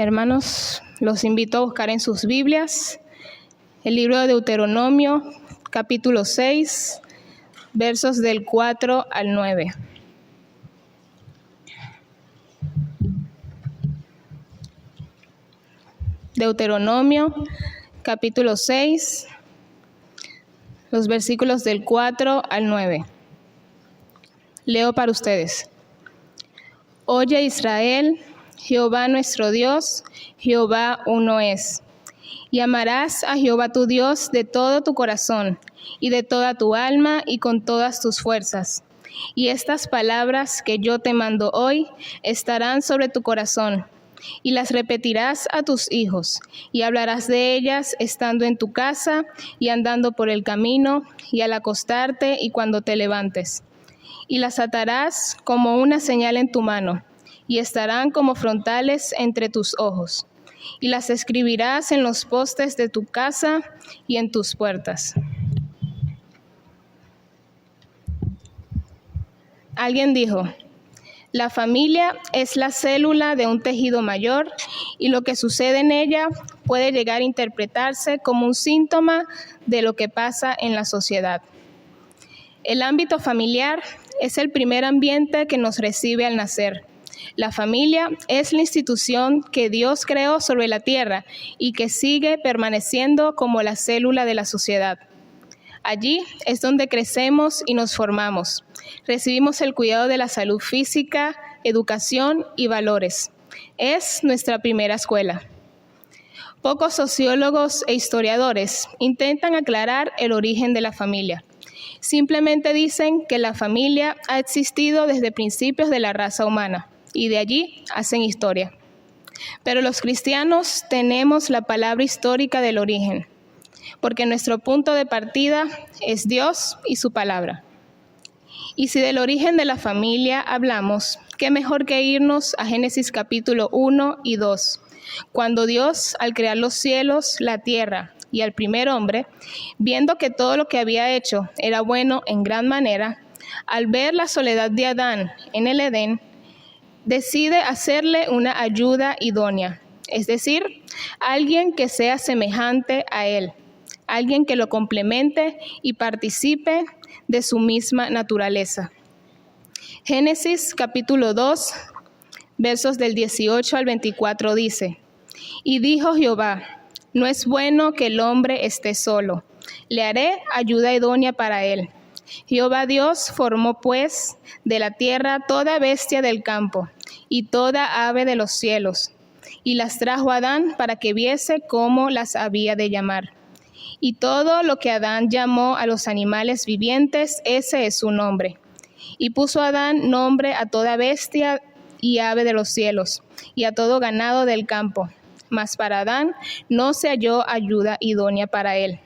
Hermanos, los invito a buscar en sus Biblias el libro de Deuteronomio, capítulo 6, versos del 4 al 9. Deuteronomio, capítulo 6, los versículos del 4 al 9. Leo para ustedes. Oye Israel, Jehová nuestro Dios, Jehová uno es. Y amarás a Jehová tu Dios de todo tu corazón, y de toda tu alma, y con todas tus fuerzas. Y estas palabras que yo te mando hoy estarán sobre tu corazón, y las repetirás a tus hijos, y hablarás de ellas estando en tu casa, y andando por el camino, y al acostarte, y cuando te levantes. Y las atarás como una señal en tu mano, y estarán como frontales entre tus ojos. Y las escribirás en los postes de tu casa y en tus puertas. Alguien dijo: la familia es la célula de un tejido mayor, y lo que sucede en ella puede llegar a interpretarse como un síntoma de lo que pasa en la sociedad. El ámbito familiar es el primer ambiente que nos recibe al nacer. La familia es la institución que Dios creó sobre la tierra y que sigue permaneciendo como la célula de la sociedad. Allí es donde crecemos y nos formamos. Recibimos el cuidado de la salud física, educación y valores. Es nuestra primera escuela. Pocos sociólogos e historiadores intentan aclarar el origen de la familia. Simplemente dicen que la familia ha existido desde principios de la raza humana, y de allí hacen historia. Pero los cristianos tenemos la palabra histórica del origen, porque nuestro punto de partida es Dios y su palabra. Y si del origen de la familia hablamos, qué mejor que irnos a Génesis capítulo 1 y 2, cuando Dios, al crear los cielos, la tierra y al primer hombre, viendo que todo lo que había hecho era bueno en gran manera, al ver la soledad de Adán en el Edén, decide hacerle una ayuda idónea, es decir, alguien que sea semejante a él, alguien que lo complemente y participe de su misma naturaleza. Génesis capítulo 2, versos del 18 al 24 dice: Y dijo Jehová: no es bueno que el hombre esté solo, le haré ayuda idónea para él. Jehová Dios formó pues de la tierra toda bestia del campo y toda ave de los cielos, y las trajo a Adán para que viese cómo las había de llamar. Y todo lo que Adán llamó a los animales vivientes, ese es su nombre. Y puso Adán nombre a toda bestia y ave de los cielos, y a todo ganado del campo. Mas para Adán no se halló ayuda idónea para él.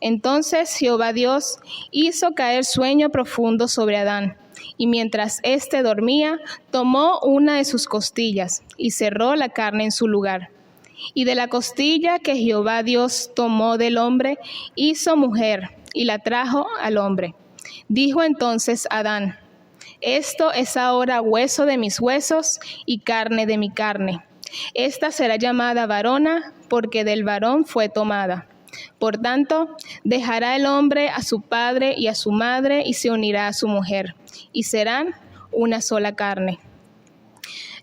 Entonces Jehová Dios hizo caer sueño profundo sobre Adán, y mientras éste dormía, tomó una de sus costillas y cerró la carne en su lugar. Y de la costilla que Jehová Dios tomó del hombre, hizo mujer y la trajo al hombre. Dijo entonces Adán: esto es ahora hueso de mis huesos y carne de mi carne. Esta será llamada varona, porque del varón fue tomada. Por tanto, dejará el hombre a su padre y a su madre, y se unirá a su mujer, y serán una sola carne.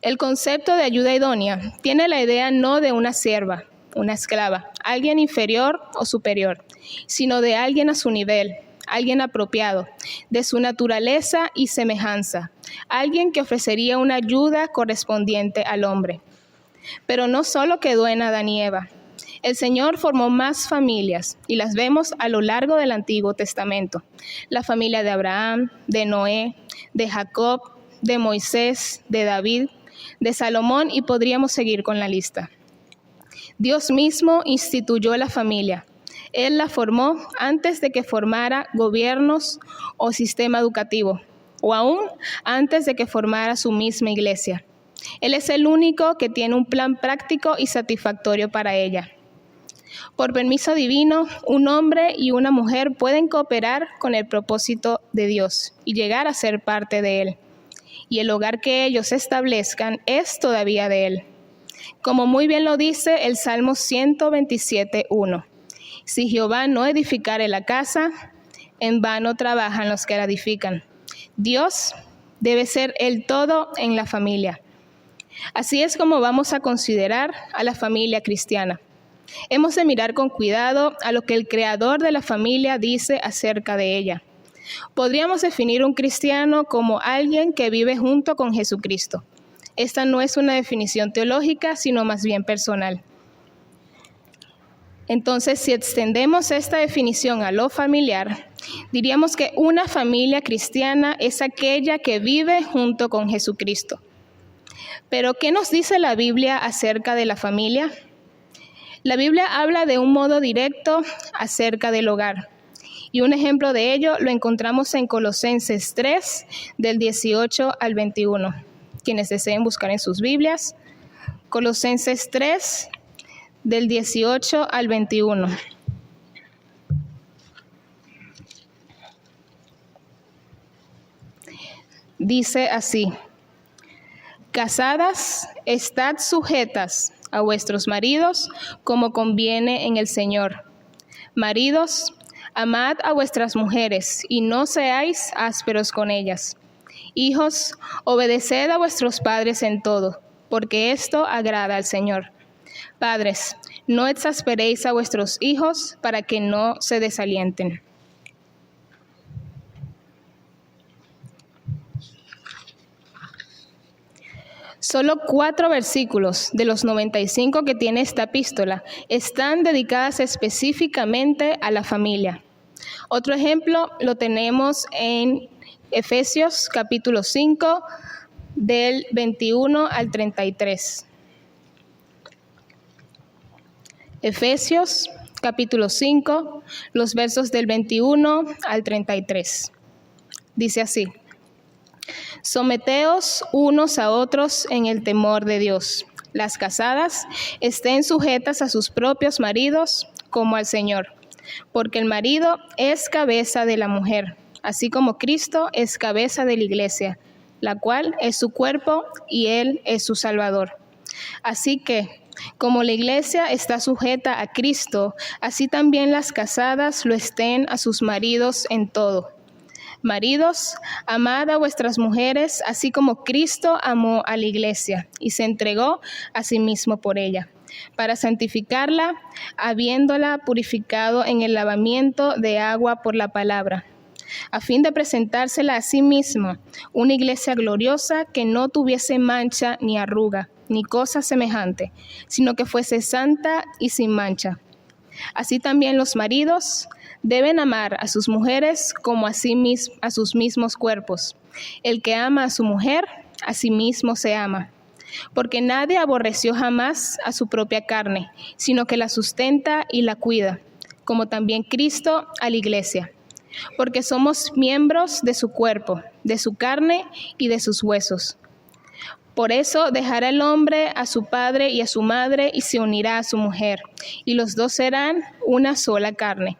El concepto de ayuda idónea tiene la idea no de una sierva, una esclava, alguien inferior o superior, sino de alguien a su nivel, alguien apropiado, de su naturaleza y semejanza, alguien que ofrecería una ayuda correspondiente al hombre. Pero no solo quedó en Adán y Eva. El Señor formó más familias, y las vemos a lo largo del Antiguo Testamento. La familia de Abraham, de Noé, de Jacob, de Moisés, de David, de Salomón, y podríamos seguir con la lista. Dios mismo instituyó la familia. Él la formó antes de que formara gobiernos o sistema educativo, o aún antes de que formara su misma iglesia. Él es el único que tiene un plan práctico y satisfactorio para ella. Por permiso divino, un hombre y una mujer pueden cooperar con el propósito de Dios y llegar a ser parte de él. Y el hogar que ellos establezcan es todavía de él. Como muy bien lo dice el Salmo 127:1. Si Jehová no edificare la casa, en vano trabajan los que la edifican. Dios debe ser el todo en la familia. Así es como vamos a considerar a la familia cristiana. Hemos de mirar con cuidado a lo que el creador de la familia dice acerca de ella. Podríamos definir un cristiano como alguien que vive junto con Jesucristo. Esta no es una definición teológica, sino más bien personal. Entonces, si extendemos esta definición a lo familiar, diríamos que una familia cristiana es aquella que vive junto con Jesucristo. Pero, ¿qué nos dice la Biblia acerca de la familia? La Biblia habla de un modo directo acerca del hogar. Y un ejemplo de ello lo encontramos en Colosenses 3, del 18 al 21. Quienes deseen buscar en sus Biblias, Colosenses 3, del 18 al 21. Dice así: Casadas, estad sujetas a vuestros maridos como conviene en el Señor. Maridos, amad a vuestras mujeres y no seáis ásperos con ellas. Hijos, obedeced a vuestros padres en todo, porque esto agrada al Señor. Padres, no exasperéis a vuestros hijos para que no se desalienten. Solo 4 versículos de los 95 que tiene esta epístola están dedicadas específicamente a la familia. Otro ejemplo lo tenemos en Efesios capítulo 5, del 21 al 33. Efesios capítulo 5, los versos del 21 al 33. Dice así: Someteos unos a otros en el temor de Dios. Las casadas estén sujetas a sus propios maridos como al Señor, porque el marido es cabeza de la mujer, así como Cristo es cabeza de la iglesia, la cual es su cuerpo y Él es su Salvador. Así que, como la iglesia está sujeta a Cristo, así también las casadas lo estén a sus maridos en todo. Maridos, amad a vuestras mujeres, así como Cristo amó a la iglesia y se entregó a sí mismo por ella, para santificarla, habiéndola purificado en el lavamiento de agua por la palabra, a fin de presentársela a sí misma, una iglesia gloriosa que no tuviese mancha ni arruga, ni cosa semejante, sino que fuese santa y sin mancha. Así también los maridos deben amar a sus mujeres como a sus mismos cuerpos. El que ama a su mujer, a sí mismo se ama. Porque nadie aborreció jamás a su propia carne, sino que la sustenta y la cuida, como también Cristo a la iglesia. Porque somos miembros de su cuerpo, de su carne y de sus huesos. Por eso dejará el hombre a su padre y a su madre y se unirá a su mujer, y los dos serán una sola carne.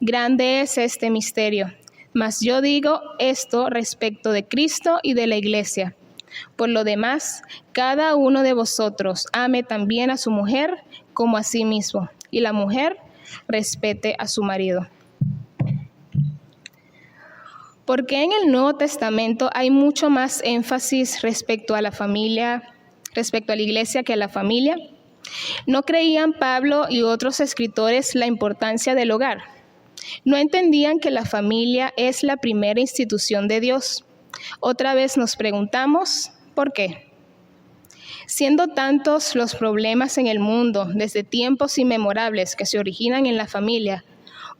Grande es este misterio, mas yo digo esto respecto de Cristo y de la iglesia. Por lo demás, cada uno de vosotros ame también a su mujer como a sí mismo, y la mujer respete a su marido. Porque en el Nuevo Testamento hay mucho más énfasis respecto a la familia, respecto a la iglesia que a la familia. ¿No creían Pablo y otros escritores la importancia del hogar? ¿No entendían que la familia es la primera institución de Dios? Otra vez nos preguntamos, ¿por qué? Siendo tantos los problemas en el mundo desde tiempos inmemorables que se originan en la familia,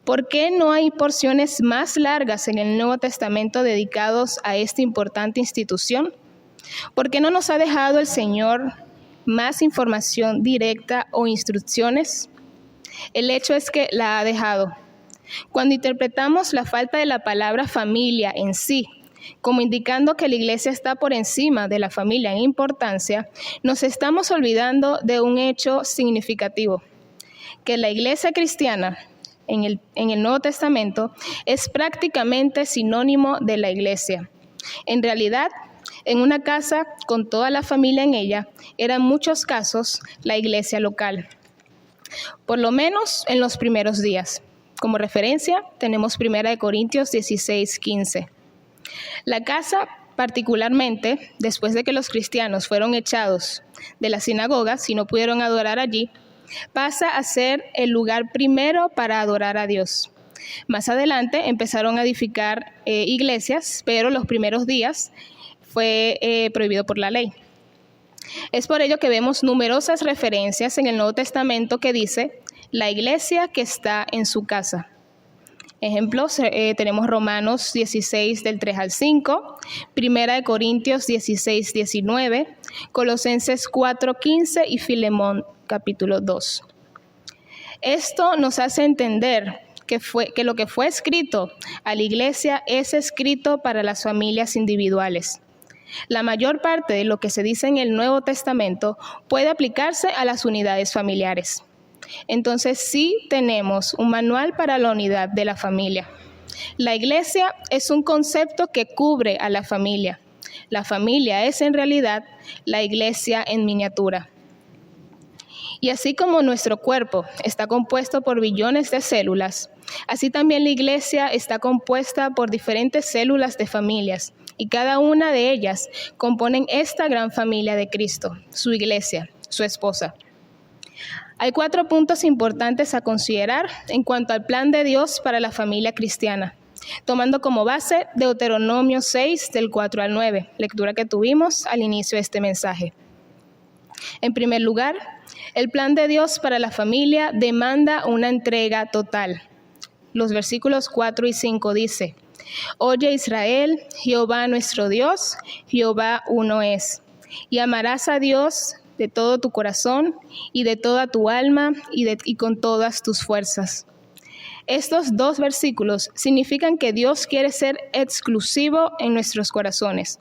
¿por qué no hay porciones más largas en el Nuevo Testamento dedicados a esta importante institución? ¿Por qué no nos ha dejado el Señor más información directa o instrucciones? El hecho es que la ha dejado. Cuando interpretamos la falta de la palabra familia en sí, como indicando que la iglesia está por encima de la familia en importancia, nos estamos olvidando de un hecho significativo, que la iglesia cristiana en el Nuevo Testamento es prácticamente sinónimo de la iglesia. En realidad, en una casa con toda la familia en ella, era en muchos casos la iglesia local, por lo menos en los primeros días. Como referencia, tenemos 1 Corintios 16:15. La casa, particularmente, después de que los cristianos fueron echados de las sinagogas y no pudieron adorar allí, pasa a ser el lugar primero para adorar a Dios. Más adelante empezaron a edificar iglesias, pero los primeros días fue prohibido por la ley. Es por ello que vemos numerosas referencias en el Nuevo Testamento que dice la iglesia que está en su casa. Ejemplos, tenemos Romanos 16 del 3 al 5, 1 Corintios 16, 19, Colosenses 4, 15 y Filemón capítulo 2. Esto nos hace entender que lo que fue escrito a la iglesia es escrito para las familias individuales. La mayor parte de lo que se dice en el Nuevo Testamento puede aplicarse a las unidades familiares. Entonces sí tenemos un manual para la unidad de la familia. La iglesia es un concepto que cubre a la familia. La familia es en realidad la iglesia en miniatura. Y así como nuestro cuerpo está compuesto por billones de células, así también la iglesia está compuesta por diferentes células de familias, y cada una de ellas componen esta gran familia de Cristo, su iglesia, su esposa. Hay 4 puntos importantes a considerar en cuanto al plan de Dios para la familia cristiana, tomando como base Deuteronomio 6, del 4 al 9, lectura que tuvimos al inicio de este mensaje. En primer lugar, el plan de Dios para la familia demanda una entrega total. Los versículos 4 y 5 dice: Oye Israel, Jehová nuestro Dios, Jehová uno es, y amarás a Dios de todo tu corazón y de toda tu alma y con todas tus fuerzas. Estos 2 versículos significan que Dios quiere ser exclusivo en nuestros corazones.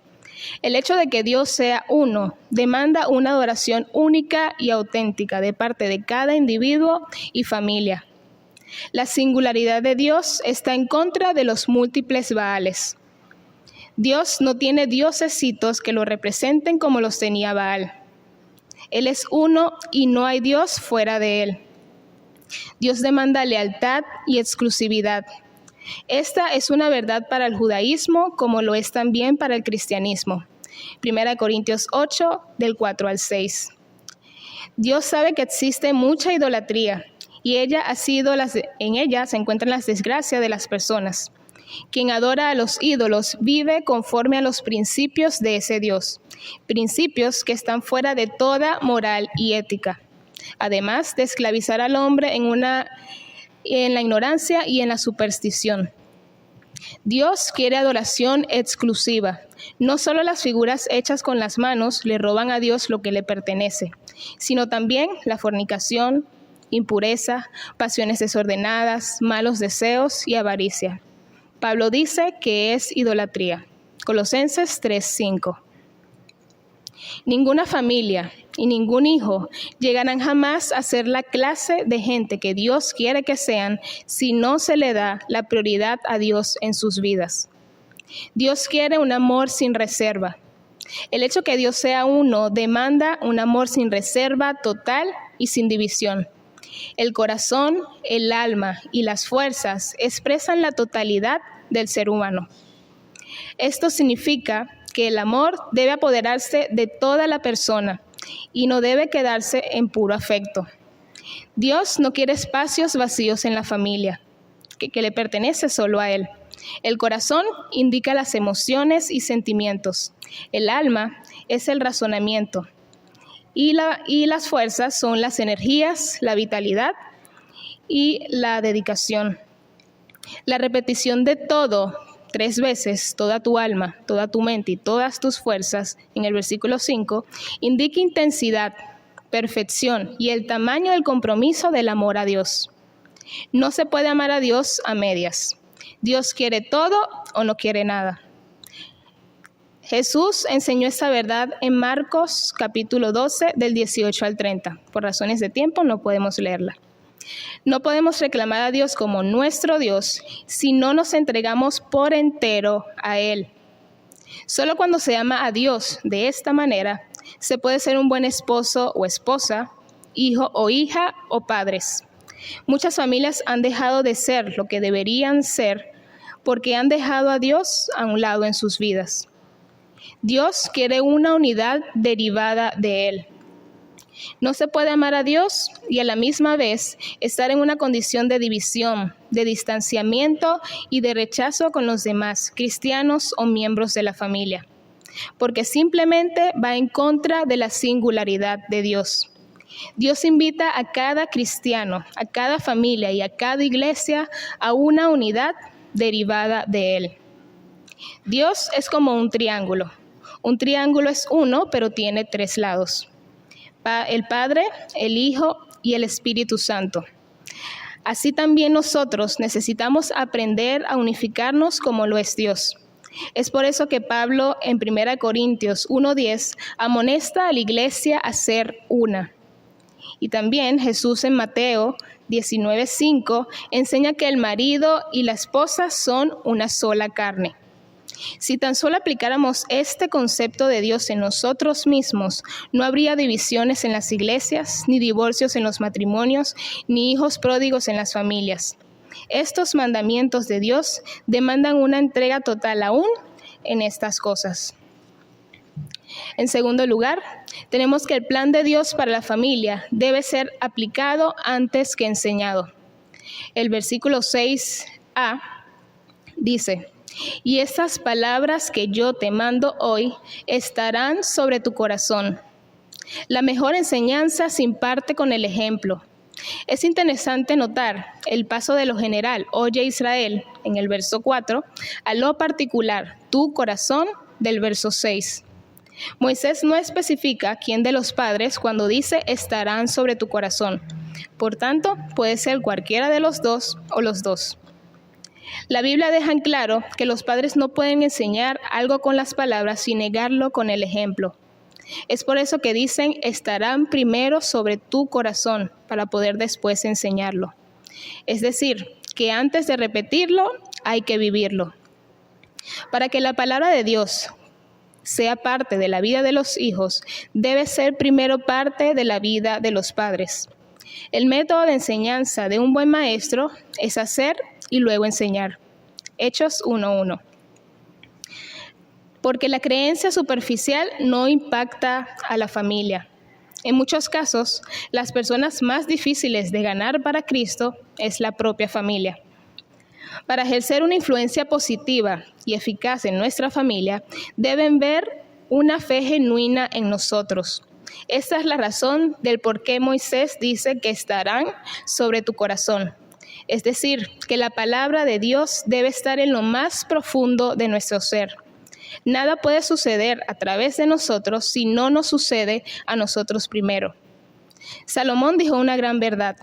El hecho de que Dios sea uno demanda una adoración única y auténtica de parte de cada individuo y familia. La singularidad de Dios está en contra de los múltiples Baales. Dios no tiene diosesitos que lo representen como los tenía Baal. Él es uno y no hay Dios fuera de él. Dios demanda lealtad y exclusividad. Esta es una verdad para el judaísmo como lo es también para el cristianismo. 1 Corintios 8, del 4 al 6. Dios sabe que existe mucha idolatría y en ella se encuentran las desgracias de las personas. Quien adora a los ídolos vive conforme a los principios de ese Dios, principios que están fuera de toda moral y ética, además de esclavizar al hombre en la ignorancia y en la superstición. Dios quiere adoración exclusiva. No solo las figuras hechas con las manos le roban a Dios lo que le pertenece, sino también la fornicación, impureza, pasiones desordenadas, malos deseos y avaricia. Pablo dice que es idolatría. Colosenses 3:5. Ninguna familia y ningún hijo llegarán jamás a ser la clase de gente que Dios quiere que sean si no se le da la prioridad a Dios en sus vidas. Dios quiere un amor sin reserva. El hecho que Dios sea uno demanda un amor sin reserva, total y sin división. El corazón, el alma y las fuerzas expresan la totalidad del ser humano. Esto significa que el amor debe apoderarse de toda la persona y no debe quedarse en puro afecto. Dios no quiere espacios vacíos en la familia, que le pertenece solo a Él. El corazón indica las emociones y sentimientos. El alma es el razonamiento. Y las fuerzas son las energías, la vitalidad y la dedicación. La repetición de todo 3 veces, toda tu alma, toda tu mente y todas tus fuerzas, en el versículo 5, indica intensidad, perfección y el tamaño del compromiso del amor a Dios. No se puede amar a Dios a medias. Dios quiere todo o no quiere nada. Jesús enseñó esta verdad en Marcos capítulo 12 del 18 al 30. Por razones de tiempo no podemos leerla. No podemos reclamar a Dios como nuestro Dios si no nos entregamos por entero a Él. Solo cuando se ama a Dios de esta manera, se puede ser un buen esposo o esposa, hijo o hija o padres. Muchas familias han dejado de ser lo que deberían ser porque han dejado a Dios a un lado en sus vidas. Dios quiere una unidad derivada de Él. No se puede amar a Dios y a la misma vez estar en una condición de división, de distanciamiento y de rechazo con los demás, cristianos o miembros de la familia, porque simplemente va en contra de la singularidad de Dios. Dios invita a cada cristiano, a cada familia y a cada iglesia a una unidad derivada de Él. Dios es como un triángulo. Un triángulo es uno, pero tiene 3 lados: el Padre, el Hijo y el Espíritu Santo. Así también nosotros necesitamos aprender a unificarnos como lo es Dios. Es por eso que Pablo en 1 Corintios 1:10 amonesta a la iglesia a ser una. Y también Jesús en Mateo 19:5 enseña que el marido y la esposa son una sola carne. Si tan solo aplicáramos este concepto de Dios en nosotros mismos, no habría divisiones en las iglesias, ni divorcios en los matrimonios, ni hijos pródigos en las familias. Estos mandamientos de Dios demandan una entrega total aún en estas cosas. En segundo lugar, tenemos que el plan de Dios para la familia debe ser aplicado antes que enseñado. El versículo 6a dice: y estas palabras que yo te mando hoy estarán sobre tu corazón. La mejor enseñanza se imparte con el ejemplo. Es interesante notar el paso de lo general, oye Israel, en el verso 4, a lo particular, tu corazón, del verso 6. Moisés no especifica quién de los padres cuando dice estarán sobre tu corazón. Por tanto, puede ser cualquiera de los dos o los dos. La Biblia deja en claro que los padres no pueden enseñar algo con las palabras y negarlo con el ejemplo. Es por eso que dicen estarán primero sobre tu corazón para poder después enseñarlo. Es decir, que antes de repetirlo hay que vivirlo. Para que la palabra de Dios sea parte de la vida de los hijos, debe ser primero parte de la vida de los padres. El método de enseñanza de un buen maestro es hacer y luego enseñar. Hechos 1:1. Porque la creencia superficial no impacta a la familia. En muchos casos, las personas más difíciles de ganar para Cristo es la propia familia. Para ejercer una influencia positiva y eficaz en nuestra familia, deben ver una fe genuina en nosotros. Esta es la razón del por qué Moisés dice que estarán sobre tu corazón. Es decir, que la palabra de Dios debe estar en lo más profundo de nuestro ser. Nada puede suceder a través de nosotros si no nos sucede a nosotros primero. Salomón dijo una gran verdad: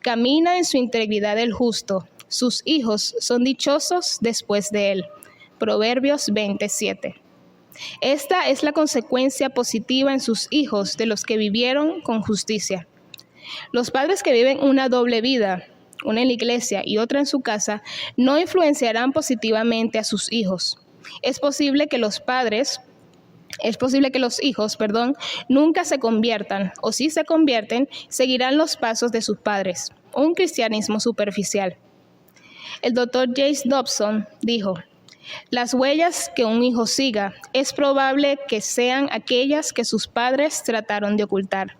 camina en su integridad el justo, sus hijos son dichosos después de él. Proverbios 20:7. Esta es la consecuencia positiva en sus hijos de los que vivieron con justicia. Los padres que viven una doble vida, una en la iglesia y otra en su casa, no influenciarán positivamente a sus hijos. Es posible que los hijos, nunca se conviertan, o si se convierten, seguirán los pasos de sus padres, un cristianismo superficial. El doctor James Dobson dijo: las huellas que un hijo siga es probable que sean aquellas que sus padres trataron de ocultar.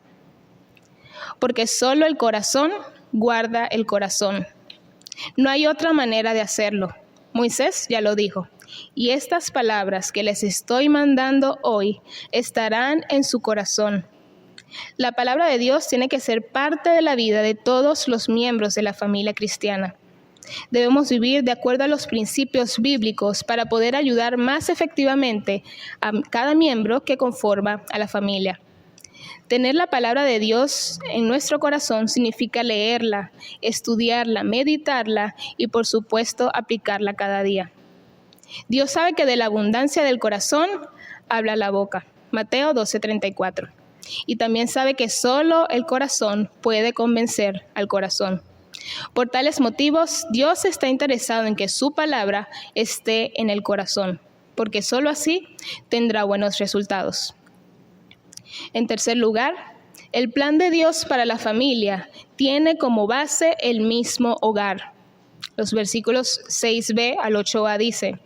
Porque solo el corazón guarda el corazón. No hay otra manera de hacerlo. Moisés ya lo dijo: y estas palabras que les estoy mandando hoy estarán en su corazón. La palabra de Dios tiene que ser parte de la vida de todos los miembros de la familia cristiana. Debemos vivir de acuerdo a los principios bíblicos para poder ayudar más efectivamente a cada miembro que conforma a la familia. Tener la palabra de Dios en nuestro corazón significa leerla, estudiarla, meditarla y, por supuesto, aplicarla cada día. Dios sabe que de la abundancia del corazón habla la boca. Mateo 12:34. Y también sabe que solo el corazón puede convencer al corazón. Por tales motivos, Dios está interesado en que su palabra esté en el corazón. porque solo así tendrá buenos resultados. En tercer lugar, el plan de Dios para la familia tiene como base el mismo hogar. Los versículos 6b al 8a dice: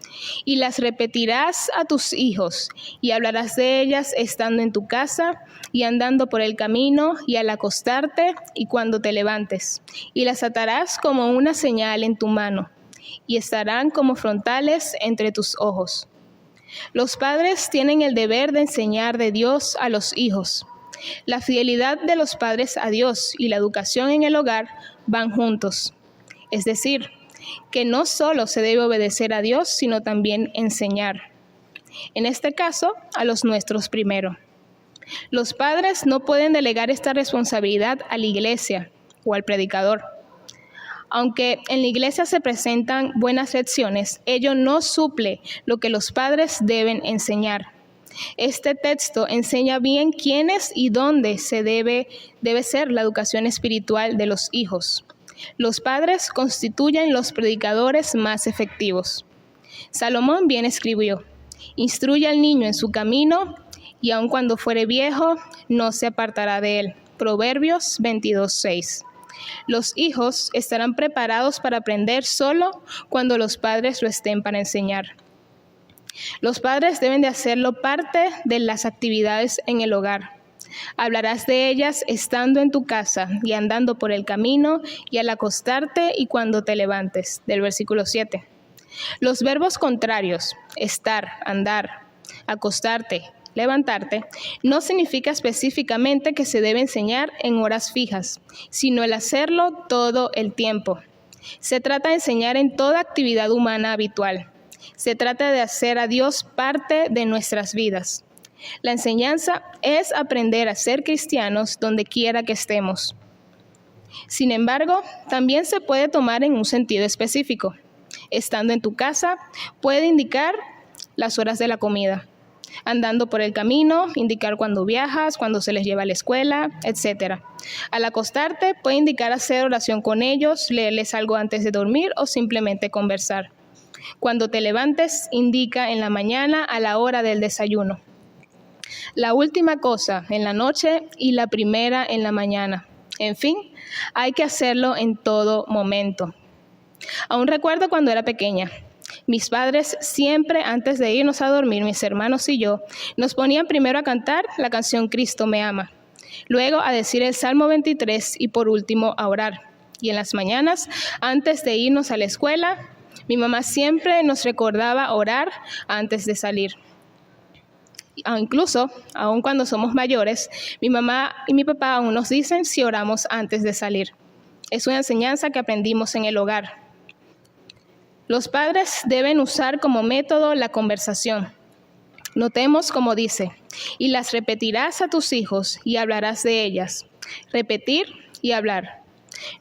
y las repetirás a tus hijos, y hablarás de ellas estando en tu casa, y andando por el camino, y al acostarte, y cuando te levantes. Y las atarás como una señal en tu mano, y estarán como frontales entre tus ojos. Los padres tienen el deber de enseñar de Dios a los hijos. La fidelidad de los padres a Dios y la educación en el hogar van juntos. Es decir, que no solo se debe obedecer a Dios, sino también enseñar. En este caso, a los nuestros primero. Los padres no pueden delegar esta responsabilidad a la iglesia o al predicador. Aunque en la iglesia se presentan buenas lecciones, ello no suple lo que los padres deben enseñar. Este texto enseña bien quiénes y dónde debe ser la educación espiritual de los hijos. Los padres constituyen los predicadores más efectivos. Salomón bien escribió: instruye al niño en su camino, y aun cuando fuere viejo, no se apartará de él. Proverbios 22:6. Los hijos estarán preparados para aprender solo cuando los padres lo estén para enseñar. Los padres deben de hacerlo parte de las actividades en el hogar. Hablarás de ellas estando en tu casa y andando por el camino y al acostarte y cuando te levantes, del versículo 7. Los verbos contrarios, estar, andar, acostarte, levantarte, no significa específicamente que se debe enseñar en horas fijas, sino el hacerlo todo el tiempo. Se trata de enseñar en toda actividad humana habitual. Se trata de hacer a Dios parte de nuestras vidas. La enseñanza es aprender a ser cristianos donde quiera que estemos. Sin embargo, también se puede tomar en un sentido específico. Estando en tu casa, puede indicar las horas de la comida. Andando por el camino, indicar cuando viajas, cuando se les lleva a la escuela, etc. Al acostarte, puede indicar hacer oración con ellos, leerles algo antes de dormir o simplemente conversar. Cuando te levantes, indica en la mañana a la hora del desayuno. La última cosa en la noche y la primera en la mañana. En fin, hay que hacerlo en todo momento. Aún recuerdo cuando era pequeña. Mis padres siempre antes de irnos a dormir, mis hermanos y yo, nos ponían primero a cantar la canción Cristo me ama, luego a decir el Salmo 23 y por último a orar. Y en las mañanas, antes de irnos a la escuela, mi mamá siempre nos recordaba orar antes de salir. Incluso, aun cuando somos mayores, mi mamá y mi papá aún nos dicen si oramos antes de salir. Es una enseñanza que aprendimos en el hogar. Los padres deben usar como método la conversación. Notemos cómo dice: y las repetirás a tus hijos y hablarás de ellas. Repetir y hablar.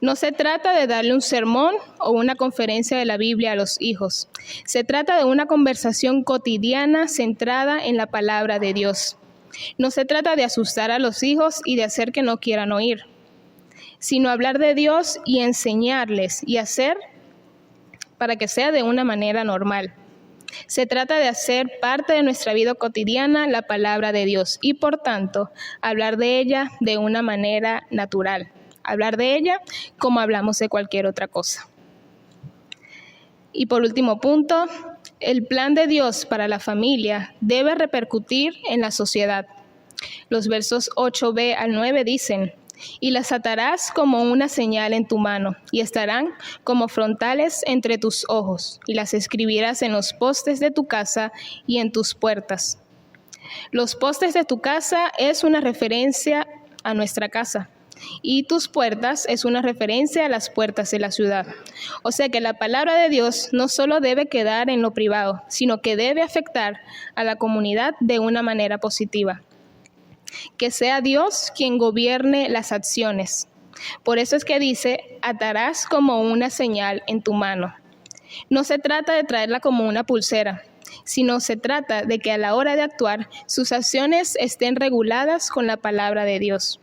No se trata de darle un sermón o una conferencia de la Biblia a los hijos. Se trata de una conversación cotidiana centrada en la palabra de Dios. No se trata de asustar a los hijos y de hacer que no quieran oír, sino hablar de Dios y enseñarles y hacer para que sea de una manera normal. Se trata de hacer parte de nuestra vida cotidiana la palabra de Dios y, por tanto, hablar de ella de una manera natural. Hablar de ella como hablamos de cualquier otra cosa. Y por último punto, el plan de Dios para la familia debe repercutir en la sociedad. Los versos 8b al 9 dicen: y las atarás como una señal en tu mano, y estarán como frontales entre tus ojos, y las escribirás en los postes de tu casa y en tus puertas. Los postes de tu casa es una referencia a nuestra casa, y tus puertas es una referencia a las puertas de la ciudad. O sea que la palabra de Dios no solo debe quedar en lo privado, sino que debe afectar a la comunidad de una manera positiva. Que sea Dios quien gobierne las acciones. Por eso es que dice: atarás como una señal en tu mano. No se trata de traerla como una pulsera, sino se trata de que a la hora de actuar, sus acciones estén reguladas con la palabra de Dios.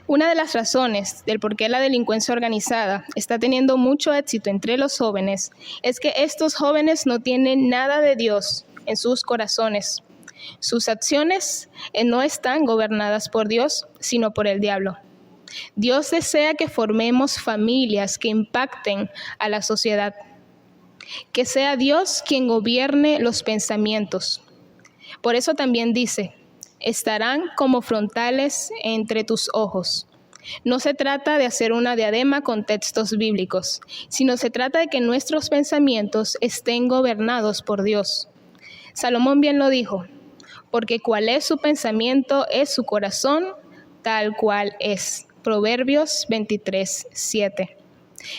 Una de las razones del por qué la delincuencia organizada está teniendo mucho éxito entre los jóvenes es que estos jóvenes no tienen nada de Dios en sus corazones. Sus acciones no están gobernadas por Dios, sino por el diablo. Dios desea que formemos familias que impacten a la sociedad. Que sea Dios quien gobierne los pensamientos. Por eso también dice, estarán como frontales entre tus ojos. No se trata de hacer una diadema con textos bíblicos, sino se trata de que nuestros pensamientos estén gobernados por Dios. Salomón bien lo dijo, porque cuál es su pensamiento es su corazón, tal cual es. Proverbios 23:7.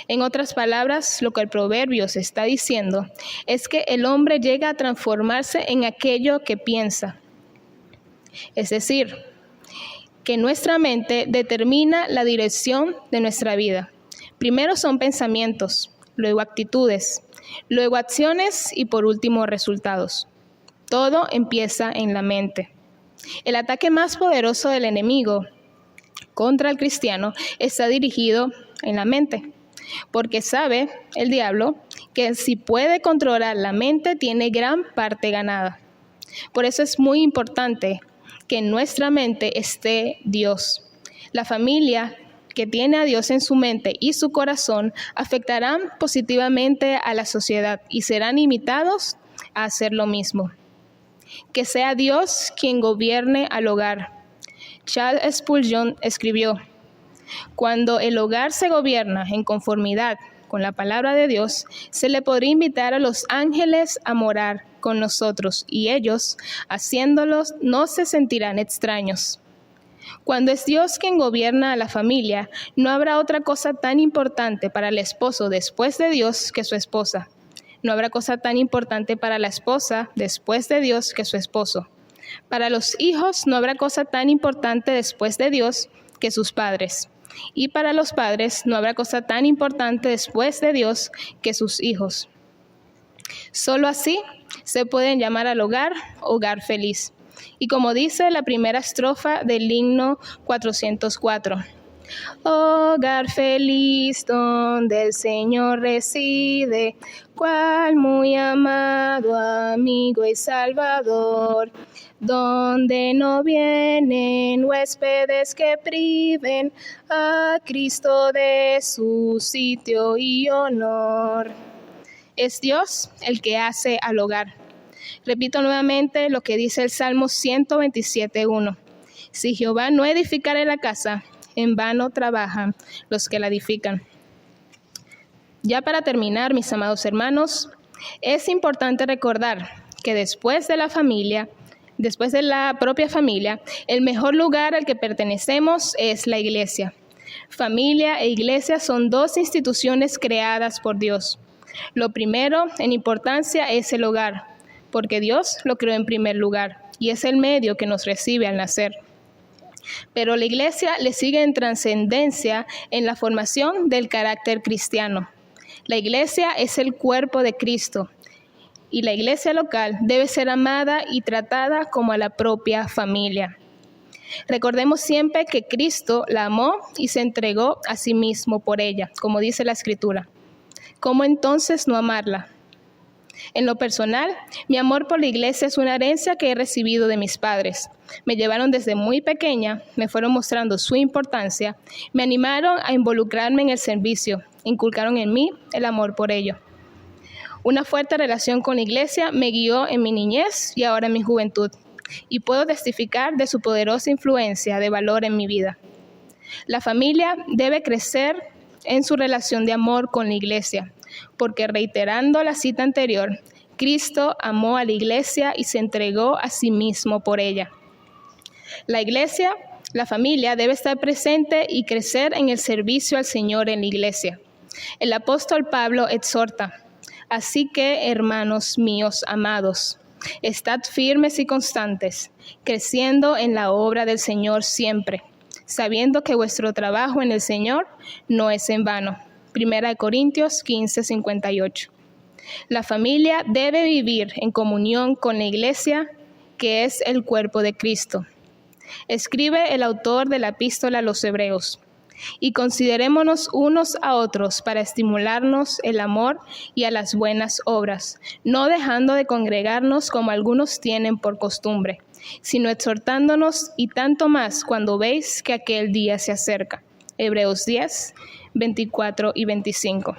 En otras palabras, lo que el Proverbios está diciendo es que el hombre llega a transformarse en aquello que piensa. Es decir, que nuestra mente determina la dirección de nuestra vida. Primero son pensamientos, luego actitudes, luego acciones y por último resultados. Todo empieza en la mente. El ataque más poderoso del enemigo contra el cristiano está dirigido en la mente, porque sabe el diablo que si puede controlar la mente tiene gran parte ganada. Por eso es muy importante que en nuestra mente esté Dios. La familia que tiene a Dios en su mente y su corazón afectarán positivamente a la sociedad y serán invitados a hacer lo mismo. Que sea Dios quien gobierne al hogar. Charles Spurgeon escribió, cuando el hogar se gobierna en conformidad con la palabra de Dios, se le podría invitar a los ángeles a morar con nosotros y ellos, haciéndolos, no se sentirán extraños. Cuando es Dios quien gobierna a la familia, no habrá otra cosa tan importante para el esposo después de Dios que su esposa. No habrá cosa tan importante para la esposa después de Dios que su esposo. Para los hijos no habrá cosa tan importante después de Dios que sus padres. Y para los padres no habrá cosa tan importante después de Dios que sus hijos. Solo así se pueden llamar al hogar, hogar feliz. Y como dice la primera estrofa del himno 404, hogar feliz donde el Señor reside, cual muy amado amigo y salvador, donde no vienen huéspedes que priven a Cristo de su sitio y honor. Es Dios el que hace al hogar. Repito nuevamente lo que dice el Salmo 127:1. Si Jehová no edificare la casa, en vano trabajan los que la edifican. Ya para terminar, mis amados hermanos, es importante recordar que después de la propia familia, el mejor lugar al que pertenecemos es la iglesia. Familia e iglesia son dos instituciones creadas por Dios. Lo primero en importancia es el hogar, porque Dios lo creó en primer lugar y es el medio que nos recibe al nacer. Pero la iglesia le sigue en trascendencia en la formación del carácter cristiano. La iglesia es el cuerpo de Cristo y la iglesia local debe ser amada y tratada como a la propia familia. Recordemos siempre que Cristo la amó y se entregó a sí mismo por ella, como dice la Escritura. ¿Cómo entonces no amarla? En lo personal, mi amor por la iglesia es una herencia que he recibido de mis padres. Me llevaron desde muy pequeña, me fueron mostrando su importancia, me animaron a involucrarme en el servicio, inculcaron en mí el amor por ello. Una fuerte relación con la iglesia me guió en mi niñez y ahora en mi juventud, y puedo testificar de su poderosa influencia de valor en mi vida. La familia debe crecer en su relación de amor con la iglesia, porque reiterando la cita anterior, Cristo amó a la iglesia y se entregó a sí mismo por ella. La iglesia, la familia, debe estar presente y crecer en el servicio al Señor en la iglesia. El apóstol Pablo exhorta, así que, hermanos míos amados, estad firmes y constantes, creciendo en la obra del Señor siempre, sabiendo que vuestro trabajo en el Señor no es en vano. 1 Corintios 15:58. La familia debe vivir en comunión con la iglesia, que es el cuerpo de Cristo. escribe el autor de la epístola a los Hebreos. Y considerémonos unos a otros para estimularnos el amor y a las buenas obras, no dejando de congregarnos como algunos tienen por costumbre, sino exhortándonos, y tanto más cuando veis que aquel día se acerca. Hebreos 10, 24 y 25.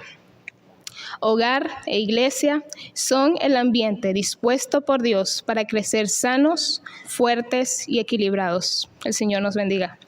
Hogar e iglesia son el ambiente dispuesto por Dios para crecer sanos, fuertes y equilibrados. El Señor nos bendiga.